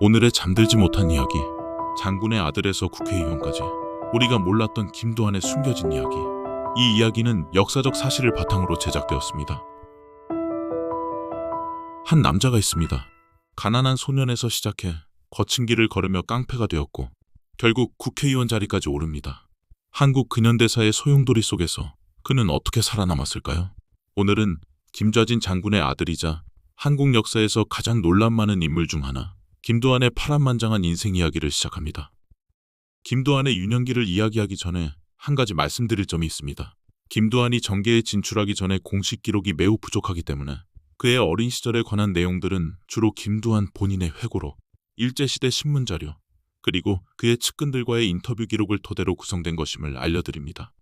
오늘의 잠들지 못한 이야기, 장군의 아들에서 국회의원까지 우리가 몰랐던 김도한의 숨겨진 이야기. 이 이야기는 역사적 사실을 바탕으로 제작되었습니다. 한 남자가 있습니다. 가난한 소년에서 시작해 거친 길을 걸으며 깡패가 되었고 결국 국회의원 자리까지 오릅니다. 한국 근현대사의 소용돌이 속에서 그는 어떻게 살아남았을까요? 오늘은 김좌진 장군의 아들이자 한국 역사에서 가장 논란 많은 인물 중 하나, 김도한의 파란만장한 인생 이야기를 시작합니다. 김도한의 유년기를 이야기하기 전에 한 가지 말씀드릴 점이 있습니다. 김도한이 정계에 진출하기 전에 공식 기록이 매우 부족하기 때문에 그의 어린 시절에 관한 내용들은 주로 김도한 본인의 회고록, 일제시대 신문자료, 그리고 그의 측근들과의 인터뷰 기록을 토대로 구성된 것임을 알려드립니다.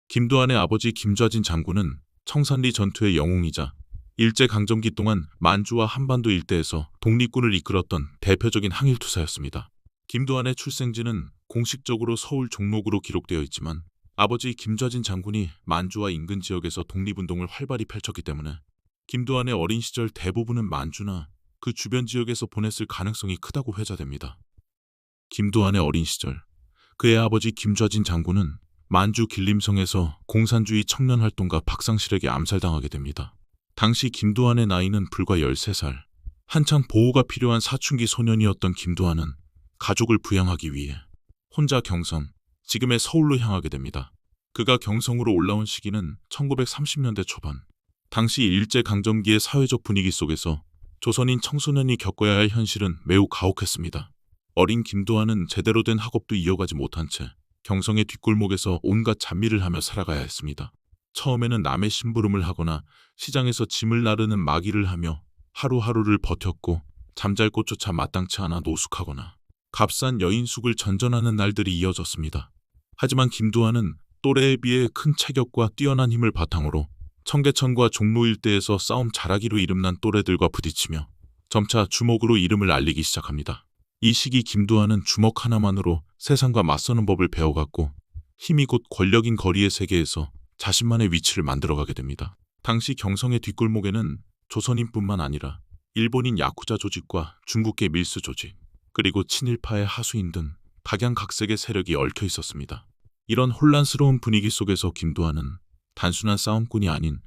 김도한의 아버지 김좌진 장군은 청산리 전투의 영웅이자 일제강점기 동안 만주와 한반도 일대에서 독립군을 이끌었던 대표적인 항일투사였습니다. 김도한의 출생지는 공식적으로 서울 종록으로 기록되어 있지만 아버지 김좌진 장군이 만주와 인근 지역에서 독립운동을 활발히 펼쳤기 때문에 김도한의 어린 시절 대부분은 만주나 그 주변 지역에서 보냈을 가능성이 크다고 회자됩니다. 김도한의 어린 시절, 그의 아버지 김좌진 장군은 만주 길림성에서 공산주의 청년활동가 박상실에게 암살당하게 됩니다. 당시 김도한의 나이는 불과 13살, 한창 보호가 필요한 사춘기 소년이었던 김도한은 가족을 부양하기 위해 혼자 경성, 지금의 서울로 향하게 됩니다. 그가 경성으로 올라온 시기는 1930년대 초반, 당시 일제강점기의 사회적 분위기 속에서 조선인 청소년이 겪어야 할 현실은 매우 가혹했습니다. 어린 김도한은 제대로 된 학업도 이어가지 못한 채 경성의 뒷골목에서 온갖 잡일을 하며 살아가야 했습니다. 처음에는 남의 심부름을 하거나 시장에서 짐을 나르는 마기를 하며 하루하루를 버텼고 잠잘 곳조차 마땅치 않아 노숙하거나 값싼 여인숙을 전전하는 날들이 이어졌습니다. 하지만 김도한은 또래에 비해 큰 체격과 뛰어난 힘을 바탕으로 청계천과 종로 일대에서 싸움 잘하기로 이름난 또래들과 부딪히며 점차 주먹으로 이름을 알리기 시작합니다. 이 시기 김도한은 주먹 하나만으로 세상과 맞서는 법을 배워갔고 힘이 곧 권력인 거리의 세계에서 자신만의 위치를 만들어가게 됩니다. 당시 경성의 뒷골목에는 조선인뿐만 아니라 일본인 야쿠자 조직과 중국계 밀수 조직, 그리고 친일파의 하수인 등 각양각색의 세력이 얽혀 있었습니다. 이런 혼란스러운 분위기 속에서 김도한은 단순한 싸움꾼이 아닌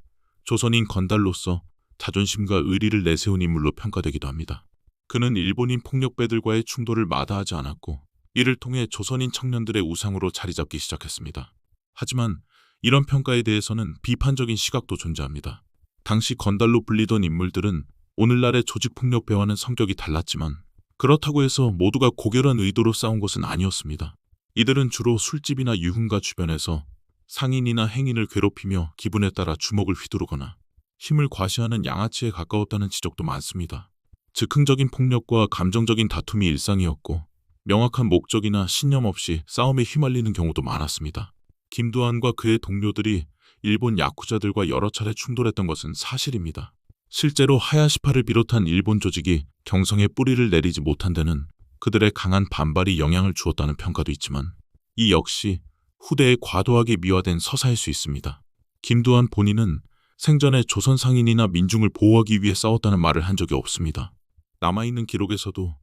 조선인 건달로서 자존심과 의리를 내세운 인물로 평가되기도 합니다. 그는 일본인 폭력배들과의 충돌을 마다하지 않았고 이를 통해 조선인 청년들의 우상으로 자리잡기 시작했습니다. 하지만 이런 평가에 대해서는 비판적인 시각도 존재합니다. 당시 건달로 불리던 인물들은 오늘날의 조직폭력배와는 성격이 달랐지만 그렇다고 해서 모두가 고결한 의도로 싸운 것은 아니었습니다. 이들은 주로 술집이나 유흥가 주변에서 상인이나 행인을 괴롭히며 기분에 따라 주먹을 휘두르거나 힘을 과시하는 양아치에 가까웠다는 지적도 많습니다. 즉흥적인 폭력과 감정적인 다툼이 일상이었고 명확한 목적이나 신념 없이 싸움에 휘말리는 경우도 많았습니다. 김도한과 그의 동료들이 일본 야쿠자들과 여러 차례 충돌했던 것은 사실입니다. 실제로 하야시파를 비롯한 일본 조직이 경성에 뿌리를 내리지 못한 데는 그들의 강한 반발이 영향을 주었다는 평가도 있지만 이 역시 후대에 과도하게 미화된 서사일 수 있습니다. 김도한 본인은 생전에 조선 상인이나 민중을 보호하기 위해 싸웠다는 말을 한 적이 없습니다. 남아있는 기록에서도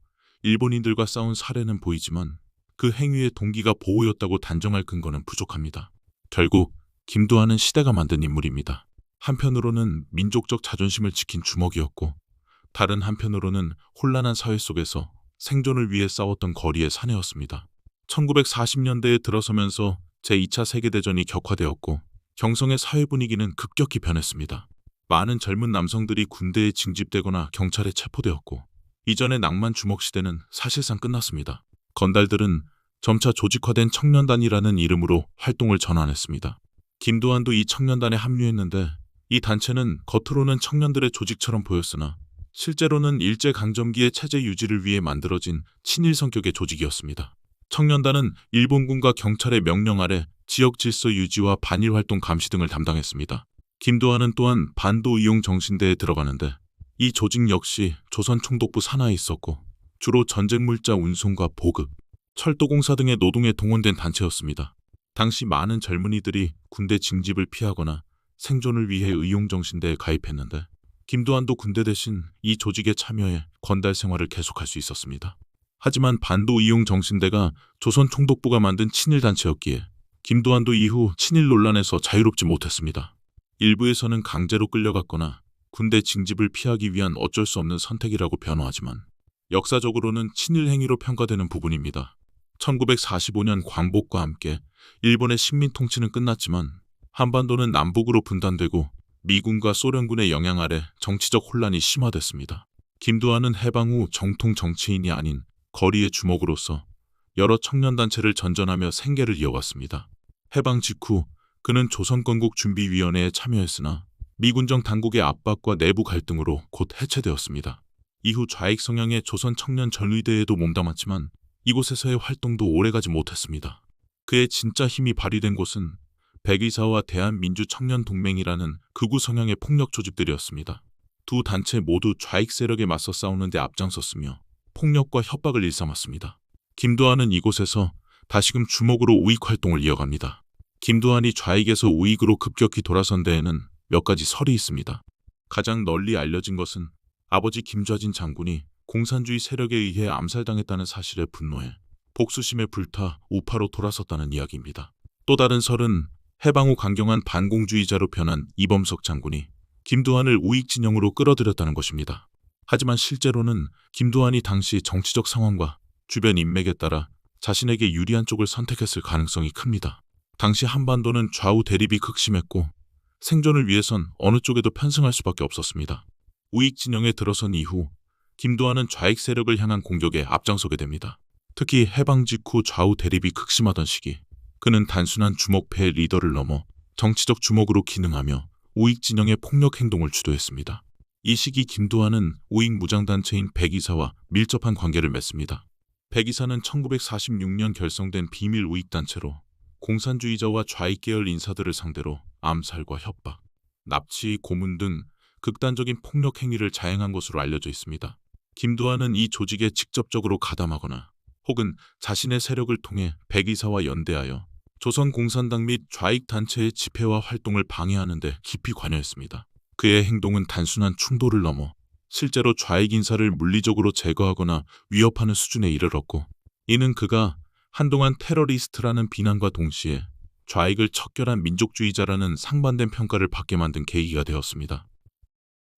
일본인들과 싸운 사례는 보이지만 그 행위의 동기가 보호였다고 단정할 근거는 부족합니다. 결국 김도한은 시대가 만든 인물입니다. 한편으로는 민족적 자존심을 지킨 주먹이었고 다른 한편으로는 혼란한 사회 속에서 생존을 위해 싸웠던 거리의 사내였습니다. 1940년대에 들어서면서 제2차 세계대전이 격화되었고 경성의 사회 분위기는 급격히 변했습니다. 많은 젊은 남성들이 군대에 징집되거나 경찰에 체포되었고 이전의 낭만 주먹 시대는 사실상 끝났습니다. 건달들은 점차 조직화된 청년단이라는 이름으로 활동을 전환했습니다. 김도한도 이 청년단에 합류했는데 이 단체는 겉으로는 청년들의 조직처럼 보였으나 실제로는 일제강점기의 체제 유지를 위해 만들어진 친일 성격의 조직이었습니다. 청년단은 일본군과 경찰의 명령 아래 지역 질서 유지와 반일활동 감시 등을 담당했습니다. 김도한은 또한 반도이용 정신대에 들어가는데 이 조직 역시 조선총독부 산하에 있었고 주로 전쟁물자 운송과 보급, 철도공사 등의 노동에 동원된 단체였습니다. 당시 많은 젊은이들이 군대 징집을 피하거나 생존을 위해 의용정신대에 가입했는데 김두한도 군대 대신 이 조직에 참여해 건달 생활을 계속할 수 있었습니다. 하지만 반도 이용 정신대가 조선 총독부가 만든 친일단체였기에 김두한도 이후 친일 논란에서 자유롭지 못했습니다. 일부에서는 강제로 끌려갔거나 군대 징집을 피하기 위한 어쩔 수 없는 선택이라고 변호하지만 역사적으로는 친일 행위로 평가되는 부분입니다. 1945년 광복과 함께 일본의 식민 통치는 끝났지만 한반도는 남북으로 분단되고 미군과 소련군의 영향 아래 정치적 혼란이 심화됐습니다. 김두한은 해방 후 정통 정치인이 아닌 거리의 주먹으로서 여러 청년단체를 전전하며 생계를 이어갔습니다. 해방 직후 그는 조선건국준비위원회에 참여했으나 미군정 당국의 압박과 내부 갈등으로 곧 해체되었습니다. 이후 좌익 성향의 조선청년전의대에도 몸담았지만 이곳에서의 활동도 오래가지 못했습니다. 그의 진짜 힘이 발휘된 곳은 백의사와 대한민주청년동맹이라는 극우 성향의 폭력 조직들이었습니다. 두 단체 모두 좌익 세력에 맞서 싸우는 데 앞장섰으며 폭력과 협박을 일삼았습니다. 김두한은 이곳에서 다시금 주먹으로 우익 활동을 이어갑니다. 김두한이 좌익에서 우익으로 급격히 돌아선 데에는 몇 가지 설이 있습니다. 가장 널리 알려진 것은 아버지 김좌진 장군이 공산주의 세력에 의해 암살당했다는 사실에 분노해 복수심에 불타 우파로 돌아섰다는 이야기입니다. 또 다른 설은 해방 후 강경한 반공주의자로 변한 이범석 장군이 김두한을 우익 진영으로 끌어들였다는 것입니다. 하지만 실제로는 김두한이 당시 정치적 상황과 주변 인맥에 따라 자신에게 유리한 쪽을 선택했을 가능성이 큽니다. 당시 한반도는 좌우 대립이 극심했고 생존을 위해선 어느 쪽에도 편승할 수밖에 없었습니다. 우익 진영에 들어선 이후 김두한은 좌익 세력을 향한 공격에 앞장서게 됩니다. 특히 해방 직후 좌우 대립이 극심하던 시기 그는 단순한 주먹패의 리더를 넘어 정치적 주먹으로 기능하며 우익 진영의 폭력 행동을 주도했습니다. 이 시기 김두한은 우익 무장단체인 백의사와 밀접한 관계를 맺습니다. 백의사는 1946년 결성된 비밀 우익단체로 공산주의자와 좌익 계열 인사들을 상대로 암살과 협박, 납치, 고문 등 극단적인 폭력 행위를 자행한 것으로 알려져 있습니다. 김두한은 이 조직에 직접적으로 가담하거나 혹은 자신의 세력을 통해 백의사와 연대하여 조선공산당 및 좌익 단체의 집회와 활동을 방해하는 데 깊이 관여했습니다. 그의 행동은 단순한 충돌을 넘어 실제로 좌익 인사를 물리적으로 제거하거나 위협하는 수준에 이르렀고 이는 그가 한동안 테러리스트라는 비난과 동시에 좌익을 척결한 민족주의자라는 상반된 평가를 받게 만든 계기가 되었습니다.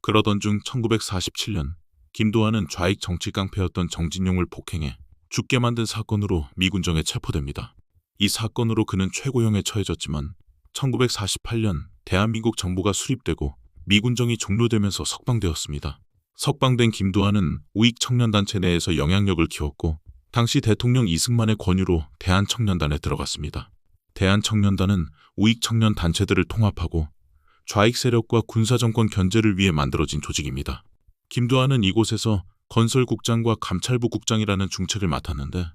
그러던 중 1947년 김두한은 좌익 정치 깡패였던 정진용을 폭행해 죽게 만든 사건으로 미군정에 체포됩니다. 이 사건으로 그는 최고형에 처해졌지만 1948년 대한민국 정부가 수립되고 미군정이 종료되면서 석방되었습니다. 석방된 김두한은 우익 청년단체 내에서 영향력을 키웠고 당시 대통령 이승만의 권유로 대한청년단에 들어갔습니다. 대한청년단은 우익 청년 단체들을 통합하고 좌익 세력과 군사정권 견제를 위해 만들어진 조직입니다. 김두한은 이곳에서 건설국장과 감찰부 국장이라는 중책을 맡았는데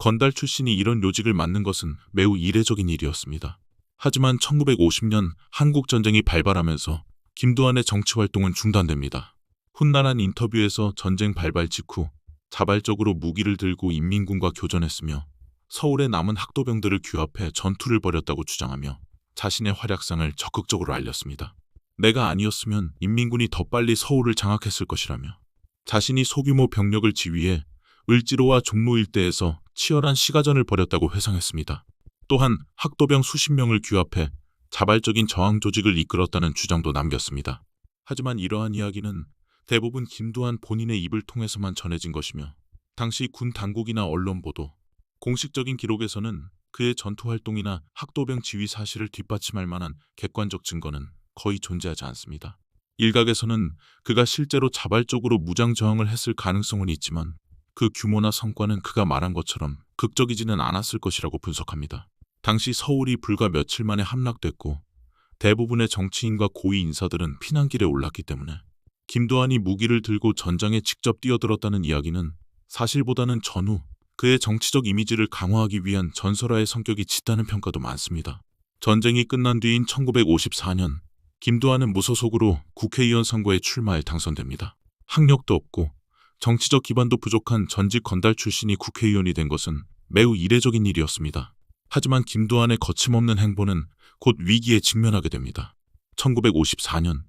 건달 출신이 이런 요직을 맡는 것은 매우 이례적인 일이었습니다. 하지만 1950년 한국전쟁이 발발하면서 김두한의 정치활동은 중단됩니다. 훗날한 인터뷰에서 전쟁 발발 직후 자발적으로 무기를 들고 인민군과 교전했으며 서울에 남은 학도병들을 규합해 전투를 벌였다고 주장하며 자신의 활약상을 적극적으로 알렸습니다. 내가 아니었으면 인민군이 더 빨리 서울을 장악했을 것이라며 자신이 소규모 병력을 지휘해 을지로와 종로 일대에서 치열한 시가전을 벌였다고 회상했습니다. 또한 학도병 수십 명을 규합해 자발적인 저항 조직을 이끌었다는 주장도 남겼습니다. 하지만 이러한 이야기는 대부분 김두한 본인의 입을 통해서만 전해진 것이며 당시 군 당국이나 언론 보도, 공식적인 기록에서는 그의 전투 활동이나 학도병 지휘 사실을 뒷받침할 만한 객관적 증거는 거의 존재하지 않습니다. 일각에서는 그가 실제로 자발적으로 무장 저항을 했을 가능성은 있지만 그 규모나 성과는 그가 말한 것처럼 극적이지는 않았을 것이라고 분석합니다. 당시 서울이 불과 며칠 만에 함락됐고 대부분의 정치인과 고위 인사들은 피난길에 올랐기 때문에 김두한이 무기를 들고 전장에 직접 뛰어들었다는 이야기는 사실보다는 전후 그의 정치적 이미지를 강화하기 위한 전설화의 성격이 짙다는 평가도 많습니다. 전쟁이 끝난 뒤인 1954년 김두한은 무소속으로 국회의원 선거에 출마해 당선됩니다. 학력도 없고 정치적 기반도 부족한 전직 건달 출신이 국회의원이 된 것은 매우 이례적인 일이었습니다. 하지만 김두한의 거침없는 행보는 곧 위기에 직면하게 됩니다. 1954년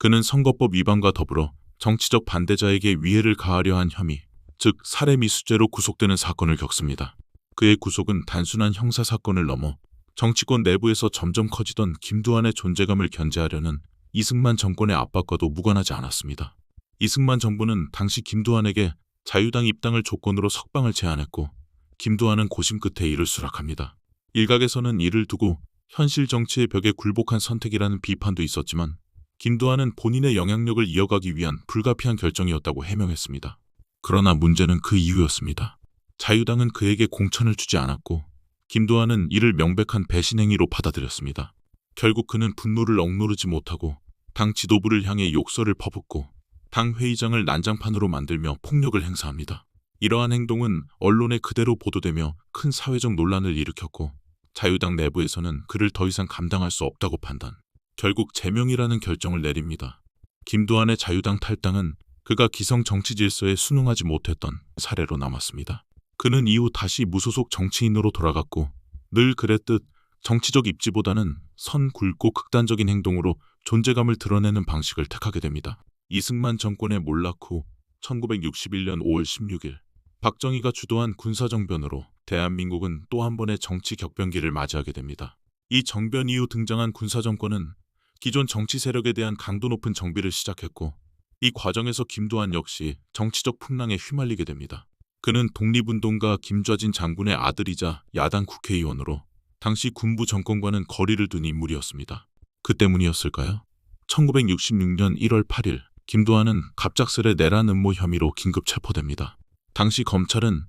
그는 선거법 위반과 더불어 정치적 반대자에게 위해를 가하려 한 혐의, 즉 살해미수죄로 구속되는 사건을 겪습니다. 그의 구속은 단순한 형사사건을 넘어 정치권 내부에서 점점 커지던 김두한의 존재감을 견제하려는 이승만 정권의 압박과도 무관하지 않았습니다. 이승만 정부는 당시 김두한에게 자유당 입당을 조건으로 석방을 제안했고 김두한은 고심 끝에 이를 수락합니다. 일각에서는 이를 두고 현실 정치의 벽에 굴복한 선택이라는 비판도 있었지만 김두한은 본인의 영향력을 이어가기 위한 불가피한 결정이었다고 해명했습니다. 그러나 문제는 그 이유였습니다. 자유당은 그에게 공천을 주지 않았고 김두한은 이를 명백한 배신 행위로 받아들였습니다. 결국 그는 분노를 억누르지 못하고 당 지도부를 향해 욕설을 퍼붓고 당 회의장을 난장판으로 만들며 폭력을 행사합니다. 이러한 행동은 언론에 그대로 보도되며 큰 사회적 논란을 일으켰고 자유당 내부에서는 그를 더 이상 감당할 수 없다고 판단, 결국 제명이라는 결정을 내립니다. 김두한의 자유당 탈당은 그가 기성 정치 질서에 순응하지 못했던 사례로 남았습니다. 그는 이후 다시 무소속 정치인으로 돌아갔고 늘 그랬듯 정치적 입지보다는 선 굵고 극단적인 행동으로 존재감을 드러내는 방식을 택하게 됩니다. 이승만 정권의 몰락 후 1961년 5월 16일 박정희가 주도한 군사정변으로 대한민국은 또 한 번의 정치 격변기를 맞이하게 됩니다. 이 정변 이후 등장한 군사정권은 기존 정치 세력에 대한 강도 높은 정비를 시작했고 이 과정에서 김두한 역시 정치적 풍랑에 휘말리게 됩니다. 그는 독립운동가 김좌진 장군의 아들이자 야당 국회의원으로 당시 군부 정권과는 거리를 둔 인물이었습니다. 그 때문이었을까요? 1966년 1월 8일 김두한은 갑작스레 내란 음모 혐의로 긴급 체포됩니다. 당시 검찰은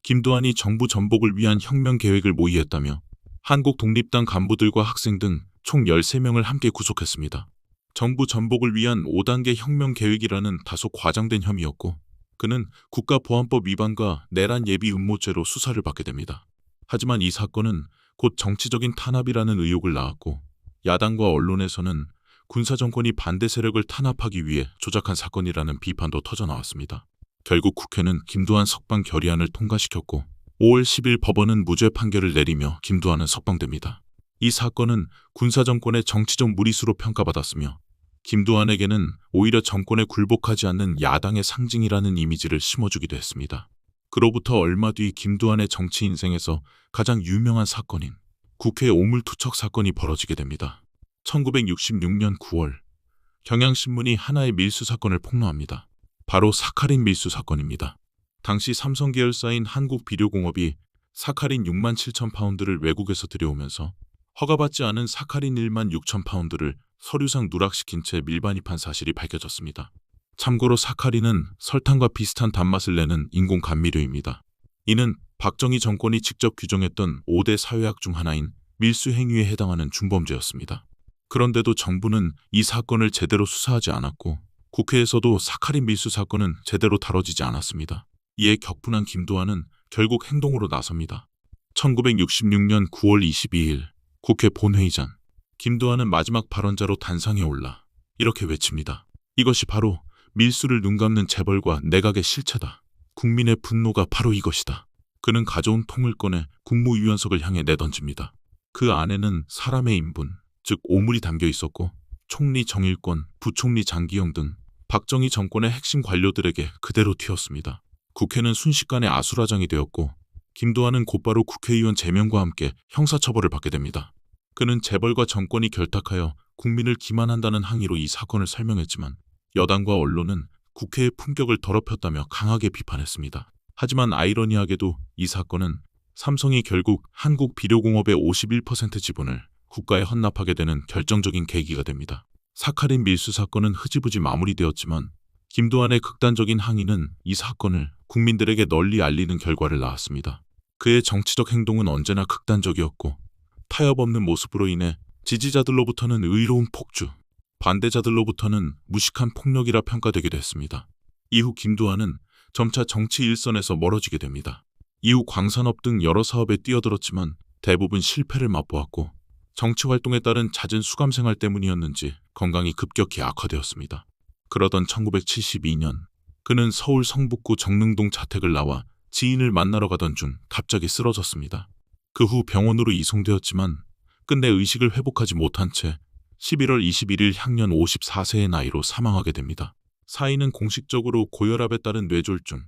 김두한이 정부 전복을 위한 혁명 계획을 모의했다며 한국 독립당 간부들과 학생 등 총 13명을 함께 구속했습니다. 정부 전복을 위한 5단계 혁명 계획이라는 다소 과장된 혐의였고 그는 국가보안법 위반과 내란 예비 음모죄로 수사를 받게 됩니다. 하지만 이 사건은 곧 정치적인 탄압이라는 의혹을 낳았고 야당과 언론에서는 군사정권이 반대 세력을 탄압하기 위해 조작한 사건이라는 비판도 터져나왔습니다. 결국 국회는 김두한 석방 결의안을 통과시켰고 5월 10일 법원은 무죄 판결을 내리며 김두한은 석방됩니다. 이 사건은 군사정권의 정치적 무리수로 평가받았으며 김두한에게는 오히려 정권에 굴복하지 않는 야당의 상징이라는 이미지를 심어주기도 했습니다. 그로부터 얼마 뒤 김두한의 정치 인생에서 가장 유명한 사건인 국회 오물투척 사건이 벌어지게 됩니다. 1966년 9월 경향신문이 하나의 밀수 사건을 폭로합니다. 바로 사카린 밀수 사건입니다. 당시 삼성 계열사인 한국비료공업이 사카린 6만 7천 파운드를 외국에서 들여오면서 허가받지 않은 사카린 1만 6천 파운드를 서류상 누락시킨 채 밀반입한 사실이 밝혀졌습니다. 참고로 사카린은 설탕과 비슷한 단맛을 내는 인공 감미료입니다. 이는 박정희 정권이 직접 규정했던 5대 사회악 중 하나인 밀수 행위에 해당하는 중범죄였습니다. 그런데도 정부는 이 사건을 제대로 수사하지 않았고 국회에서도 사카린 밀수 사건은 제대로 다뤄지지 않았습니다. 이에 격분한 김두한은 결국 행동으로 나섭니다. 1966년 9월 22일 국회 본회의장, 김두한은 마지막 발언자로 단상에 올라 이렇게 외칩니다. 이것이 바로 밀수를 눈감는 재벌과 내각의 실체다. 국민의 분노가 바로 이것이다. 그는 가져온 통을 꺼내 국무위원석을 향해 내던집니다. 그 안에는 사람의 인분, 즉 오물이 담겨 있었고 총리 정일권, 부총리 장기영 등 박정희 정권의 핵심 관료들에게 그대로 튀었습니다. 국회는 순식간에 아수라장이 되었고 김두한은 곧바로 국회의원 제명과 함께 형사처벌을 받게 됩니다. 그는 재벌과 정권이 결탁하여 국민을 기만한다는 항의로 이 사건을 설명했지만 여당과 언론은 국회의 품격을 더럽혔다며 강하게 비판했습니다. 하지만 아이러니하게도 이 사건은 삼성이 결국 한국비료공업의 51% 지분을 국가에 헌납하게 되는 결정적인 계기가 됩니다. 사카린 밀수 사건은 흐지부지 마무리되었지만 김두한의 극단적인 항의는 이 사건을 국민들에게 널리 알리는 결과를 낳았습니다. 그의 정치적 행동은 언제나 극단적이었고 타협 없는 모습으로 인해 지지자들로부터는 의로운 폭주, 반대자들로부터는 무식한 폭력이라 평가되기도 했습니다. 이후 김두한은 점차 정치 일선에서 멀어지게 됩니다. 이후 광산업 등 여러 사업에 뛰어들었지만 대부분 실패를 맛보았고 정치 활동에 따른 잦은 수감 생활 때문이었는지 건강이 급격히 악화되었습니다. 그러던 1972년 그는 서울 성북구 정릉동 자택을 나와 지인을 만나러 가던 중 갑자기 쓰러졌습니다. 그 후 병원으로 이송되었지만 끝내 의식을 회복하지 못한 채 11월 21일 향년 54세의 나이로 사망하게 됩니다. 사인은 공식적으로 고혈압에 따른 뇌졸중,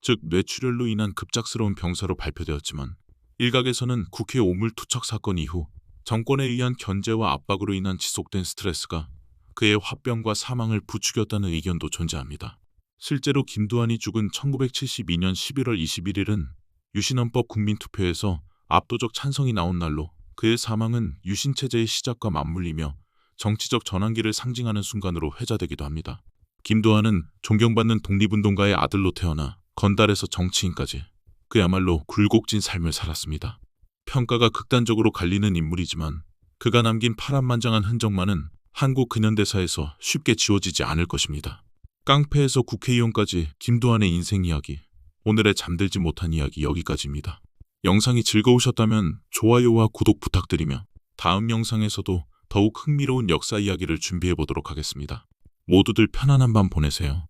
즉 뇌출혈로 인한 급작스러운 병사로 발표되었지만 일각에서는 국회 오물투척 사건 이후 정권에 의한 견제와 압박으로 인한 지속된 스트레스가 그의 화병과 사망을 부추겼다는 의견도 존재합니다. 실제로 김두한이 죽은 1972년 11월 21일은 유신헌법 국민투표에서 압도적 찬성이 나온 날로 그의 사망은 유신체제의 시작과 맞물리며 정치적 전환기를 상징하는 순간으로 회자되기도 합니다. 김두한은 존경받는 독립운동가의 아들로 태어나 건달에서 정치인까지 그야말로 굴곡진 삶을 살았습니다. 평가가 극단적으로 갈리는 인물이지만 그가 남긴 파란만장한 흔적만은 한국 근현대사에서 쉽게 지워지지 않을 것입니다. 깡패에서 국회의원까지 김두한의 인생 이야기, 오늘의 잠들지 못한 이야기 여기까지입니다. 영상이 즐거우셨다면 좋아요와 구독 부탁드리며 다음 영상에서도 더욱 흥미로운 역사 이야기를 준비해 보도록 하겠습니다. 모두들 편안한 밤 보내세요.